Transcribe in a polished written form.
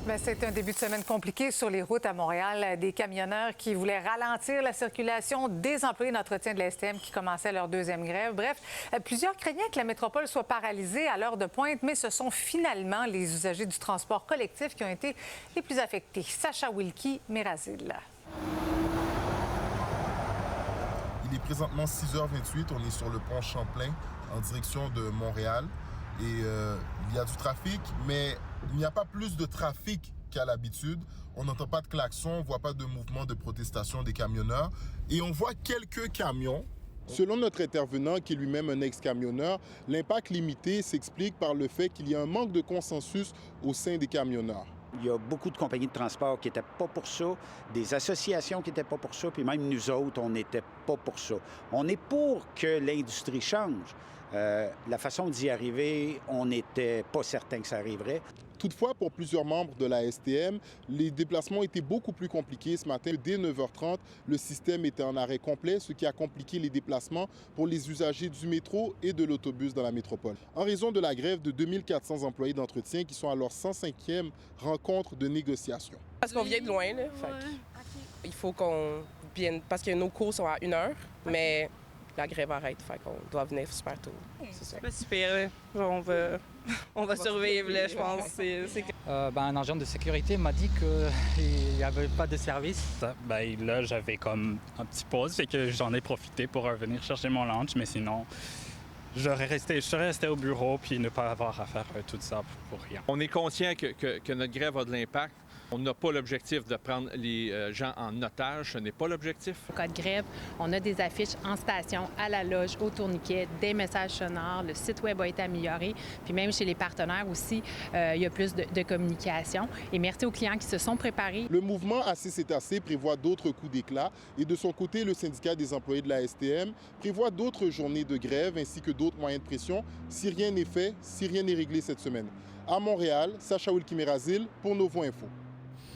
Bien, c'est un début de semaine compliqué sur les routes à Montréal. Des camionneurs qui voulaient ralentir la circulation, des employés d'entretien de la STM qui commençaient leur deuxième grève. Bref, plusieurs craignaient que la métropole soit paralysée à l'heure de pointe, mais ce sont finalement les usagers du transport collectif qui ont été les plus affectés. Sacha Wilkie, Mérazil. Il est présentement 6h28, on est sur le pont Champlain en direction de Montréal. Et il y a du trafic, mais il n'y a pas plus de trafic qu'à l'habitude. On n'entend pas de klaxon, on ne voit pas de mouvement de protestation des camionneurs. Et on voit quelques camions. Selon notre intervenant, qui est lui-même un ex-camionneur, l'impact limité s'explique par le fait qu'il y a un manque de consensus au sein des camionneurs. Il y a beaucoup de compagnies de transport qui n'étaient pas pour ça, des associations qui n'étaient pas pour ça, puis même nous autres, on n'était pas pour ça. On est pour que l'industrie change. La façon d'y arriver, on n'était pas certain que ça arriverait. Toutefois, pour plusieurs membres de la STM, les déplacements étaient beaucoup plus compliqués ce matin. Dès 9h30, le système était en arrêt complet, ce qui a compliqué les déplacements pour les usagers du métro et de l'autobus dans la métropole. En raison de la grève de 2400 employés d'entretien qui sont à leur 105e rencontre de négociation. Parce qu'on vient de loin, là. Il faut qu'on vienne, parce que nos cours sont à 1h, mais la grève arrête, fait qu'on doit venir super tôt. C'est ça. C'est super, on va survivre, là, je pense. Un agent de sécurité m'a dit qu'il n'y avait pas de service. Là, j'avais comme un petit pause, et que j'en ai profité pour venir chercher mon lunch, mais sinon, je serais resté au bureau puis ne pas avoir à faire tout ça pour rien. On est conscient que notre grève a de l'impact. On n'a pas l'objectif de prendre les gens en otage. Ce n'est pas l'objectif. Au cas de grève, on a des affiches en station, à la loge, au tourniquet, des messages sonores. Le site web a été amélioré. Puis même chez les partenaires aussi, il y a plus de communication. Et merci aux clients qui se sont préparés. Le mouvement ACCTAC prévoit d'autres coups d'éclat. Et de son côté, le syndicat des employés de la STM prévoit d'autres journées de grève ainsi que d'autres moyens de pression si rien n'est fait, si rien n'est réglé cette semaine. À Montréal, Sacha Wilkie, Mérazil pour Novo Info.